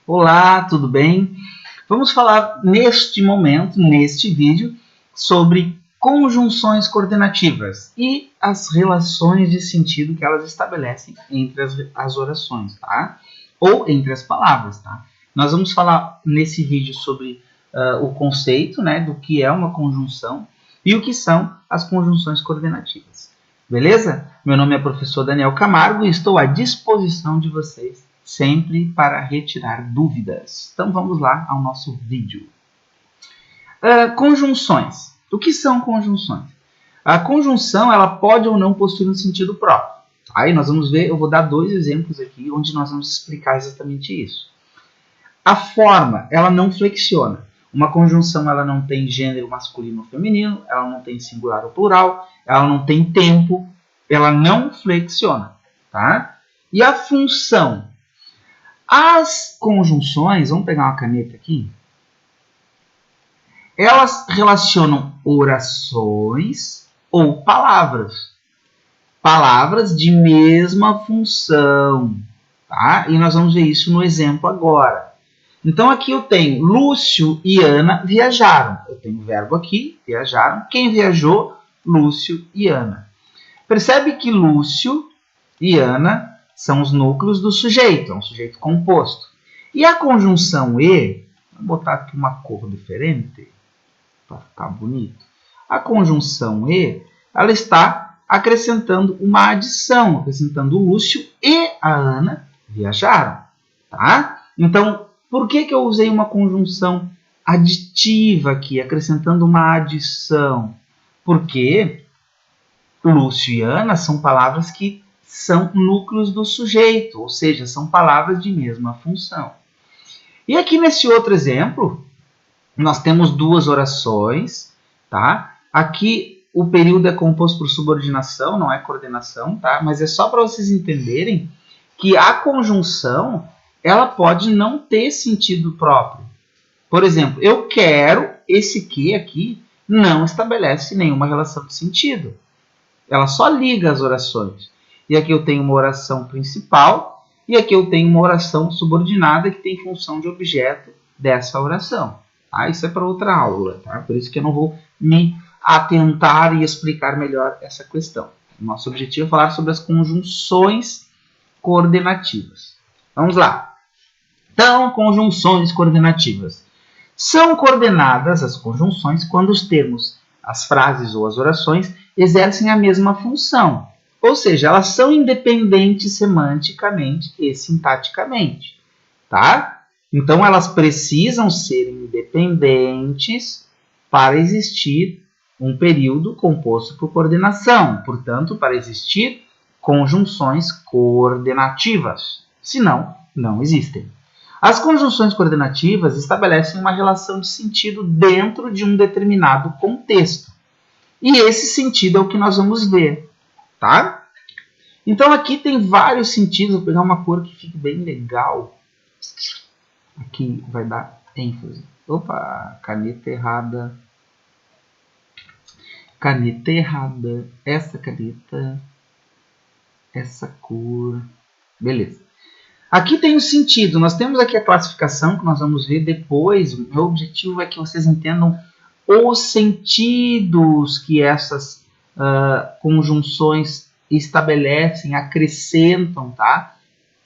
Olá, tudo bem? Vamos falar neste momento, neste vídeo, sobre conjunções coordenativas e as relações de sentido que elas estabelecem entre as orações, tá? Ou entre as palavras, tá? Nós vamos falar nesse vídeo sobre o conceito, né, do que é uma conjunção e o que são as conjunções coordenativas. Beleza? Meu nome é professor Daniel Camargo e estou à disposição de vocês sempre para retirar dúvidas. Então vamos lá ao nosso vídeo. Conjunções. O que são conjunções? A conjunção ela pode ou não possuir um sentido próprio. Aí nós vamos ver, eu vou dar dois exemplos aqui onde nós vamos explicar exatamente isso. A forma, ela não flexiona. Uma conjunção ela não tem gênero masculino ou feminino, ela não tem singular ou plural, ela não tem tempo, ela não flexiona, tá? E a função? As conjunções, vamos pegar uma caneta aqui, elas relacionam orações ou palavras. Palavras de mesma função, tá? E nós vamos ver isso no exemplo agora. Então aqui eu tenho Lúcio e Ana viajaram. Eu tenho o verbo aqui, viajaram. Quem viajou? Lúcio e Ana. Percebe que Lúcio e Ana são os núcleos do sujeito, é um sujeito composto. E a conjunção e, vou botar aqui uma cor diferente, para ficar bonito. A conjunção e, ela está acrescentando uma adição, acrescentando o Lúcio e a Ana viajaram, tá? Então, por que eu usei uma conjunção aditiva aqui, acrescentando uma adição? Porque Lúcio e Ana são palavras que são núcleos do sujeito, ou seja, são palavras de mesma função. E aqui nesse outro exemplo, nós temos duas orações, tá? Aqui o período é composto por subordinação, não é coordenação, tá? Mas é só para vocês entenderem que a conjunção, ela pode não ter sentido próprio. Por exemplo, eu quero, esse que aqui não estabelece nenhuma relação de sentido. Ela só liga as orações. E aqui eu tenho uma oração principal e aqui eu tenho uma oração subordinada que tem função de objeto dessa oração. Tá? Isso é para outra aula, tá? Por isso que eu não vou me atentar e explicar melhor essa questão. Nosso objetivo é falar sobre as conjunções coordenativas. Vamos lá. Então, conjunções coordenativas. São coordenadas as conjunções quando os termos, as frases ou as orações exercem a mesma função. Ou seja, elas são independentes semanticamente e sintaticamente, tá? Então, elas precisam ser independentes para existir um período composto por coordenação. Portanto, para existir conjunções coordenativas. Senão, não existem. As conjunções coordenativas estabelecem uma relação de sentido dentro de um determinado contexto. E esse sentido é o que nós vamos ver. Tá? Então aqui tem vários sentidos. Vou pegar uma cor que fique bem legal. Aqui vai dar ênfase. Opa, caneta errada. Caneta errada. Essa caneta. Essa cor. Beleza. Aqui tem o sentido. Nós temos aqui a classificação que nós vamos ver depois. O meu objetivo é que vocês entendam os sentidos que essas conjunções estabelecem, acrescentam, tá?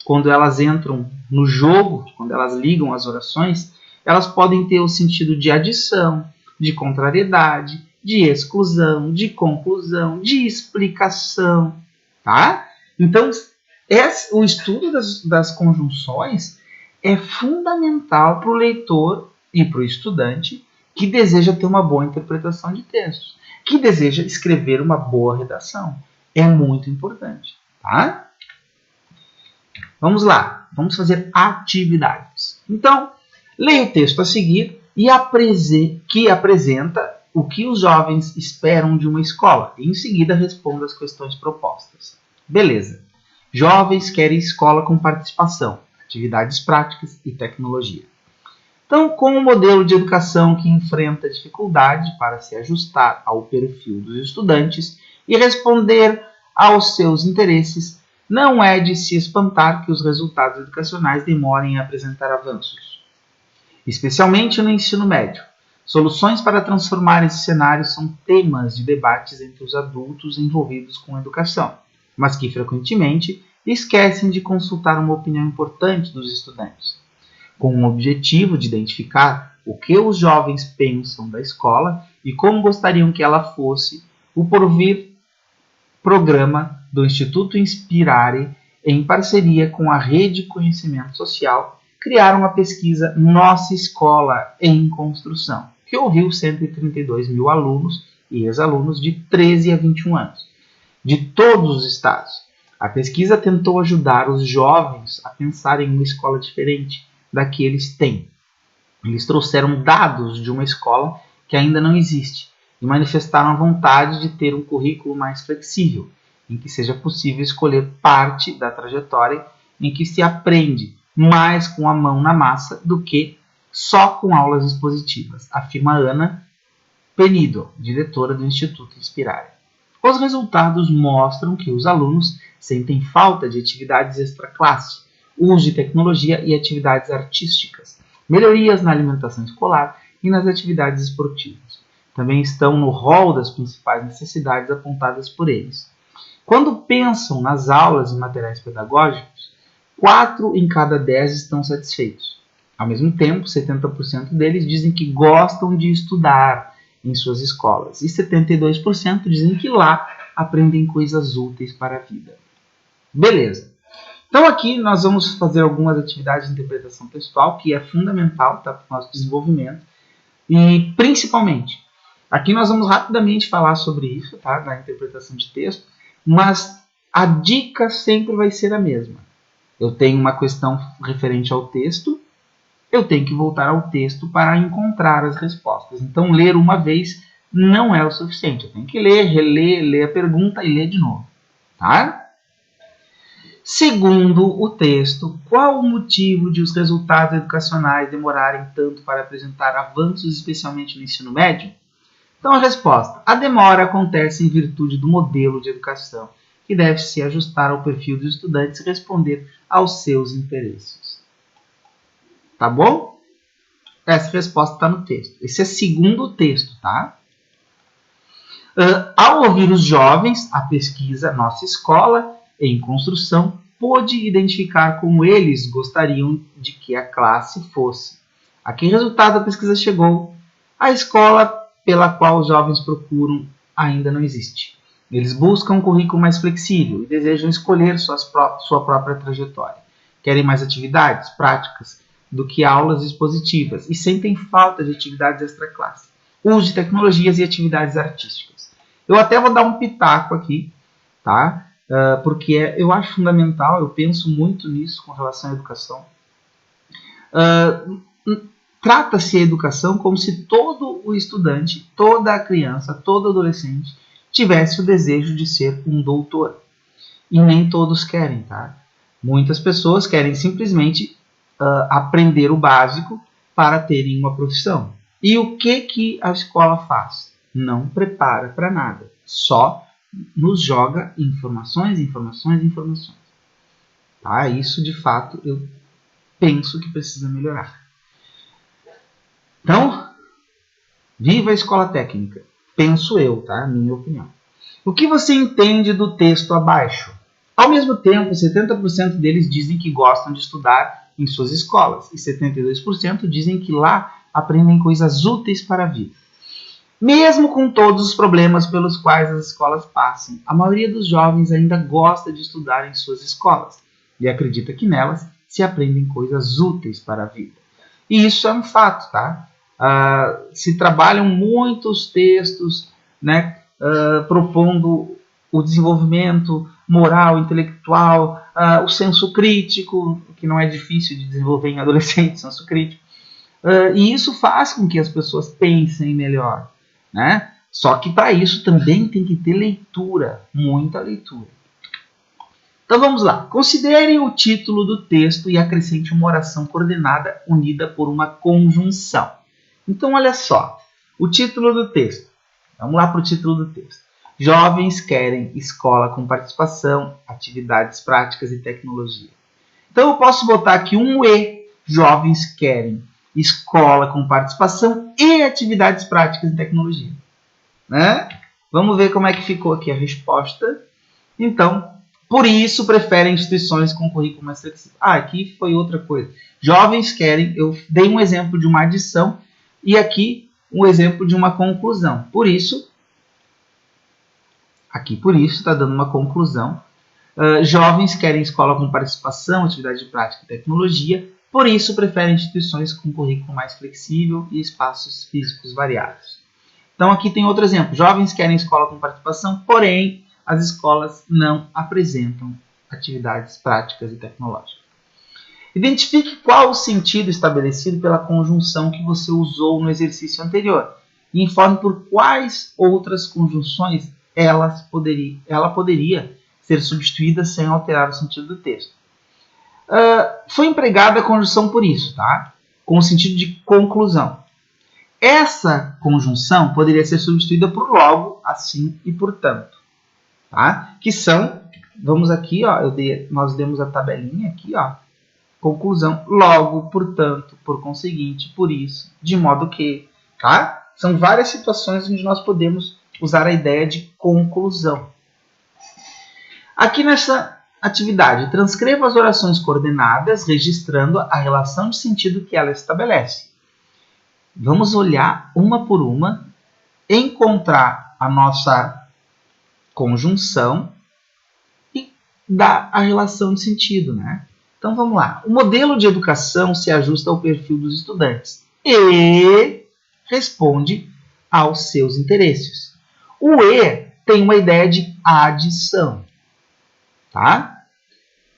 Quando elas entram no jogo, quando elas ligam as orações, elas podem ter o sentido de adição, de contrariedade, de exclusão, de conclusão, de explicação, tá? Então, o estudo das conjunções é fundamental para o leitor e para o estudante que deseja ter uma boa interpretação de textos, que deseja escrever uma boa redação. É muito importante, tá? Vamos lá, vamos fazer atividades. Então, leia o texto a seguir e que apresenta o que os jovens esperam de uma escola. E em seguida responda as questões propostas. Beleza. Jovens querem escola com participação, atividades práticas e tecnologia. Então, com um modelo de educação que enfrenta dificuldade para se ajustar ao perfil dos estudantes e responder aos seus interesses, não é de se espantar que os resultados educacionais demorem a apresentar avanços, especialmente no ensino médio. Soluções para transformar esse cenário são temas de debates entre os adultos envolvidos com a educação, mas que frequentemente esquecem de consultar uma opinião importante dos estudantes, com o objetivo de identificar o que os jovens pensam da escola e como gostariam que ela fosse. O Porvir programa do Instituto Inspirare, em parceria com a Rede Conhecimento Social, criaram a pesquisa Nossa Escola em Construção, que ouviu 132 mil alunos e ex-alunos de 13 a 21 anos, de todos os estados. A pesquisa tentou ajudar os jovens a pensar em uma escola diferente da que eles têm. Eles trouxeram dados de uma escola que ainda não existe e manifestaram a vontade de ter um currículo mais flexível, em que seja possível escolher parte da trajetória em que se aprende mais com a mão na massa do que só com aulas expositivas, afirma Ana Penido, diretora do Instituto Inspirare. Os resultados mostram que os alunos sentem falta de atividades extraclasse, uso de tecnologia e atividades artísticas, melhorias na alimentação escolar e nas atividades esportivas. Também estão no rol das principais necessidades apontadas por eles. Quando pensam nas aulas e materiais pedagógicos, 4 em cada 10 estão satisfeitos. Ao mesmo tempo, 70% deles dizem que gostam de estudar em suas escolas e 72% dizem que lá aprendem coisas úteis para a vida. Beleza. Então aqui nós vamos fazer algumas atividades de interpretação textual, que é fundamental para o nosso desenvolvimento. E principalmente, aqui nós vamos rapidamente falar sobre isso, tá? Na interpretação de texto, mas a dica sempre vai ser a mesma. Eu tenho uma questão referente ao texto, eu tenho que voltar ao texto para encontrar as respostas. Então ler uma vez não é o suficiente. Eu tenho que ler, reler, ler a pergunta e ler de novo. Tá? Segundo o texto, qual o motivo de os resultados educacionais demorarem tanto para apresentar avanços, especialmente no ensino médio? Então a resposta: a demora acontece em virtude do modelo de educação, que deve se ajustar ao perfil dos estudantes e responder aos seus interesses. Tá bom? Essa resposta está no texto. Esse é segundo o texto, tá? Ao ouvir os jovens, a pesquisa Nossa Escola em Construção pôde identificar como eles gostariam de que a classe fosse. A que resultado a pesquisa chegou? A escola pela qual os jovens procuram ainda não existe. Eles buscam um currículo mais flexível e desejam escolher sua própria trajetória. Querem mais atividades práticas do que aulas expositivas e sentem falta de atividades extraclasse, uso de tecnologias e atividades artísticas. Eu até vou dar um pitaco aqui, tá? Porque eu acho fundamental, eu penso muito nisso com relação à educação. Trata-se a educação como se todo o estudante, toda a criança, todo adolescente tivesse o desejo de ser um doutor. E nem todos querem, tá? Muitas pessoas querem simplesmente aprender o básico para terem uma profissão. E o que a escola faz? Não prepara para nada. Só nos joga informações. Tá? Isso, de fato, eu penso que precisa melhorar. Então, viva a escola técnica. Penso eu, tá? Minha opinião. O que você entende do texto abaixo? Ao mesmo tempo, 70% deles dizem que gostam de estudar em suas escolas e 72% dizem que lá aprendem coisas úteis para a vida. Mesmo com todos os problemas pelos quais as escolas passam, a maioria dos jovens ainda gosta de estudar em suas escolas e acredita que nelas se aprendem coisas úteis para a vida. E isso é um fato, tá? Se trabalham muitos textos, né, propondo o desenvolvimento moral, intelectual, o senso crítico, que não é difícil de desenvolver em adolescente, senso crítico. E isso faz com que as pessoas pensem melhor, né? Só que para isso também tem que ter leitura, muita leitura. Então vamos lá. Considere o título do texto e acrescente uma oração coordenada unida por uma conjunção. Então olha só, o título do texto. Vamos lá para o título do texto. Jovens querem escola com participação, atividades práticas e tecnologia. Então eu posso botar aqui um E. Jovens querem escola com participação e atividades práticas e tecnologia. Né? Vamos ver como é que ficou aqui a resposta. Então, por isso preferem instituições com currículo mais flexível. Aqui foi outra coisa. Jovens querem, eu dei um exemplo de uma adição e aqui um exemplo de uma conclusão. Por isso, está dando uma conclusão. Jovens querem escola com participação, atividade de prática e tecnologia, por isso preferem instituições com currículo mais flexível e espaços físicos variados. Então aqui tem outro exemplo. Jovens querem escola com participação, porém as escolas não apresentam atividades práticas e tecnológicas. Identifique qual o sentido estabelecido pela conjunção que você usou no exercício anterior e informe por quais outras conjunções ela poderia ser substituída sem alterar o sentido do texto. Foi empregada a conjunção por isso, tá? Com o sentido de conclusão. Essa conjunção poderia ser substituída por logo, assim e portanto. Tá? Que são, vamos aqui, ó, nós demos a tabelinha aqui, ó, conclusão, logo, portanto, por conseguinte, por isso, de modo que, tá? São várias situações onde nós podemos usar a ideia de conclusão. Aqui nessa atividade, transcreva as orações coordenadas, registrando a relação de sentido que ela estabelece. Vamos olhar uma por uma, encontrar a nossa conjunção e dar a relação de sentido, né? Então vamos lá. O modelo de educação se ajusta ao perfil dos estudantes e responde aos seus interesses. O E tem uma ideia de adição, tá?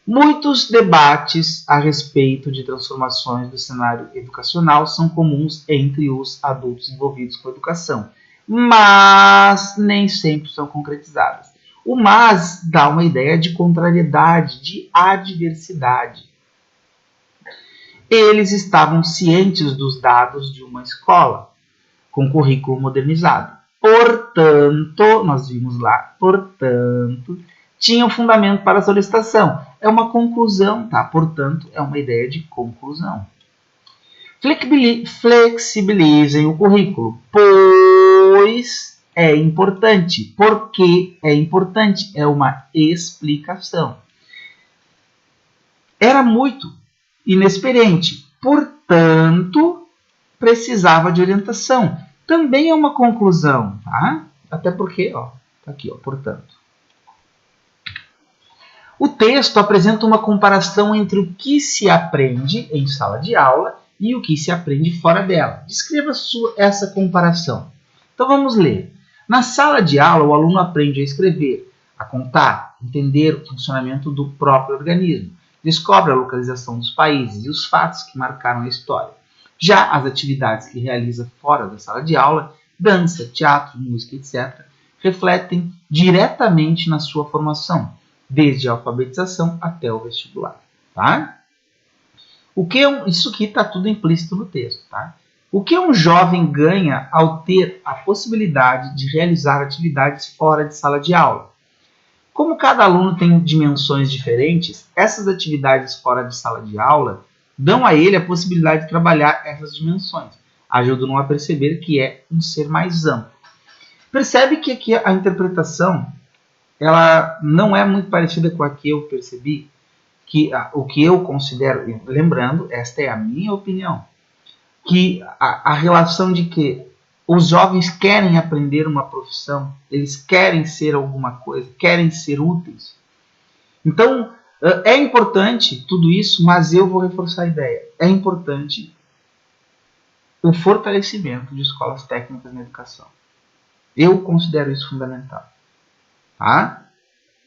Muitos debates a respeito de transformações do cenário educacional são comuns entre os adultos envolvidos com a educação, mas nem sempre são concretizadas. O mas dá uma ideia de contrariedade, de adversidade. Eles estavam cientes dos dados de uma escola com currículo modernizado. Portanto, nós vimos lá, portanto, tinham fundamento para a solicitação. É uma conclusão, tá? Portanto, é uma ideia de conclusão. Flexibilizem o currículo, pois é importante. Por que é importante? É uma explicação. Era muito inexperiente, portanto, precisava de orientação. Também é uma conclusão, tá? Até porque, ó, tá aqui, ó, portanto. O texto apresenta uma comparação entre o que se aprende em sala de aula e o que se aprende fora dela. Descreva essa comparação. Então vamos ler. Na sala de aula, o aluno aprende a escrever, a contar, entender o funcionamento do próprio organismo, descobre a localização dos países e os fatos que marcaram a história. Já as atividades que realiza fora da sala de aula, dança, teatro, música, etc., refletem diretamente na sua formação, desde a alfabetização até o vestibular. Tá? Isso aqui está tudo implícito no texto. Tá? O que um jovem ganha ao ter a possibilidade de realizar atividades fora de sala de aula? Como cada aluno tem dimensões diferentes, essas atividades fora de sala de aula dão a ele a possibilidade de trabalhar essas dimensões, ajudam a perceber que é um ser mais amplo. Percebe que aqui a interpretação ela não é muito parecida com a que eu percebi, que o que eu considero, lembrando, esta é a minha opinião, que a relação de que os jovens querem aprender uma profissão, eles querem ser alguma coisa, querem ser úteis. Então, é importante tudo isso, mas eu vou reforçar a ideia. É importante o fortalecimento de escolas técnicas na educação. Eu considero isso fundamental. Tá?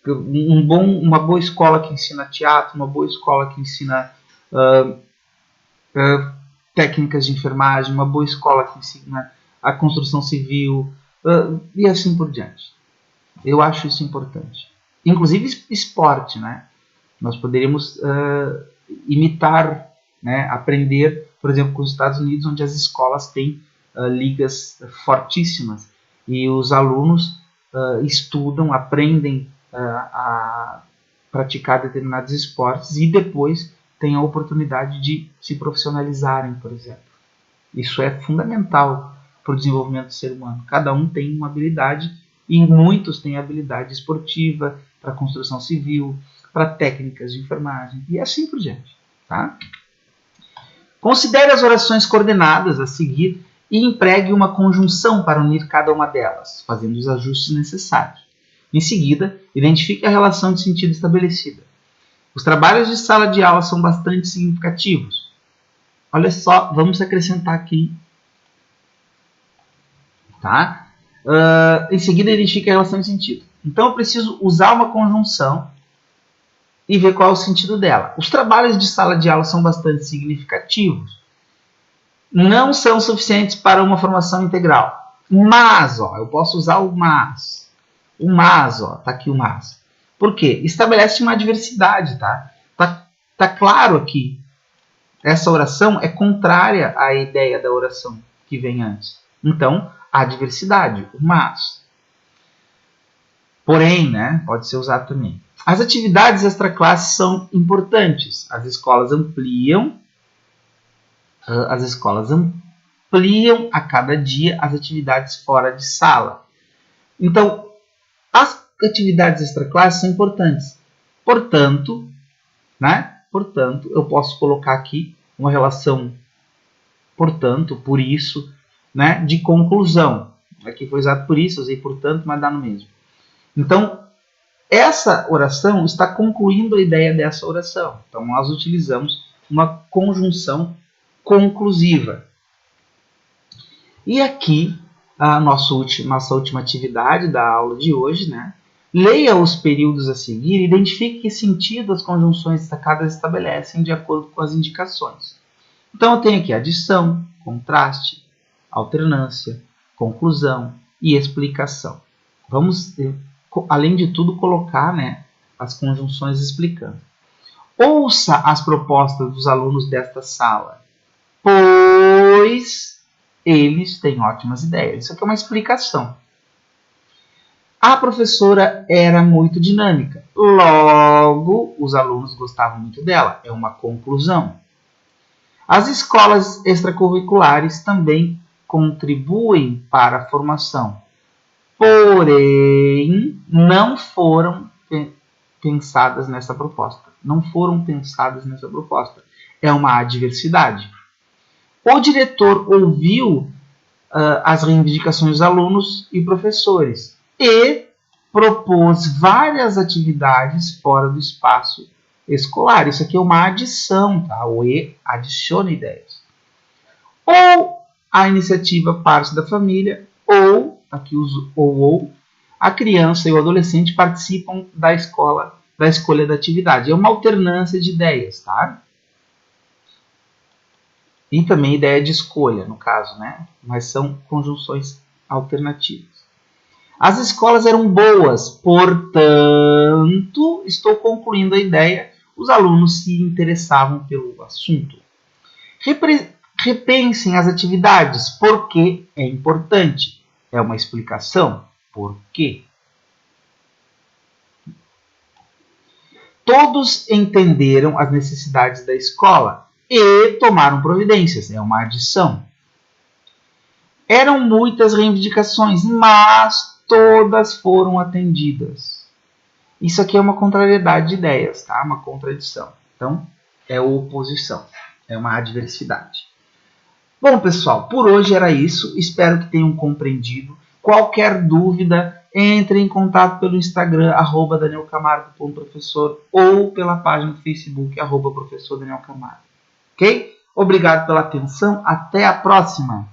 Uma boa escola que ensina teatro, uma boa escola que ensina técnicas de enfermagem, uma boa escola que ensina a construção civil e assim por diante. Eu acho isso importante. Inclusive esporte, né? Nós poderíamos imitar, né? Aprender, por exemplo, com os Estados Unidos, onde as escolas têm ligas fortíssimas e os alunos estudam, aprendem a praticar determinados esportes e depois têm a oportunidade de se profissionalizarem, por exemplo. Isso é fundamental para o desenvolvimento do ser humano. Cada um tem uma habilidade e muitos têm habilidade esportiva, para construção civil, para técnicas de enfermagem e assim por diante. Tá? Considere as orações coordenadas a seguir e empregue uma conjunção para unir cada uma delas, fazendo os ajustes necessários. Em seguida, identifique a relação de sentido estabelecida. Os trabalhos de sala de aula são bastante significativos. Olha só, vamos acrescentar aqui. Tá? Em seguida, identifique a relação de sentido. Então, eu preciso usar uma conjunção e ver qual é o sentido dela. Os trabalhos de sala de aula são bastante significativos. Não são suficientes para uma formação integral. Mas, ó, eu posso usar o mas. O mas, ó, tá aqui o mas. Por quê? Estabelece uma adversidade, tá? Tá claro aqui. Essa oração é contrária à ideia da oração que vem antes. Então, a adversidade, o mas. Porém, né, pode ser usado também. As atividades extraclasse são importantes. As escolas ampliam a cada dia as atividades fora de sala. Então, as atividades extraclasse são importantes. Portanto, eu posso colocar aqui uma relação, portanto, por isso, né, de conclusão. Aqui foi usado por isso, usei portanto, mas dá no mesmo. Então, essa oração está concluindo a ideia dessa oração. Então, nós utilizamos uma conjunção conclusiva. E aqui, a nossa última atividade da aula de hoje, né? Leia os períodos a seguir e identifique que sentido as conjunções destacadas estabelecem de acordo com as indicações. Então, eu tenho aqui adição, contraste, alternância, conclusão e explicação. Vamos, além de tudo, colocar, né, as conjunções explicando. Ouça as propostas dos alunos desta sala, pois eles têm ótimas ideias. Isso aqui é uma explicação. A professora era muito dinâmica, logo os alunos gostavam muito dela. É uma conclusão. As escolas extracurriculares também contribuem para a formação, porém não foram pensadas nessa proposta. É uma adversidade. O diretor ouviu as reivindicações dos alunos e professores e propôs várias atividades fora do espaço escolar. Isso aqui é uma adição, tá? O E adiciona ideias. Ou a iniciativa parte da família, ou, aqui uso ou, a criança e o adolescente participam da escolha da atividade. É uma alternância de ideias, tá? E também ideia de escolha, no caso, né? Mas são conjunções alternativas. As escolas eram boas, portanto, estou concluindo a ideia, os alunos se interessavam pelo assunto. Repensem as atividades, porque é importante. É uma explicação, por quê? Todos entenderam as necessidades da escola e tomaram providências. É uma adição. Eram muitas reivindicações, mas todas foram atendidas. Isso aqui é uma contrariedade de ideias, tá? Uma contradição. Então, é oposição. É uma adversidade. Bom, pessoal, por hoje era isso. Espero que tenham compreendido. Qualquer dúvida, entre em contato pelo Instagram, @danielcamargo.professor ou pela página do Facebook, @professor Daniel Camargo. Ok? Obrigado pela atenção. Até a próxima!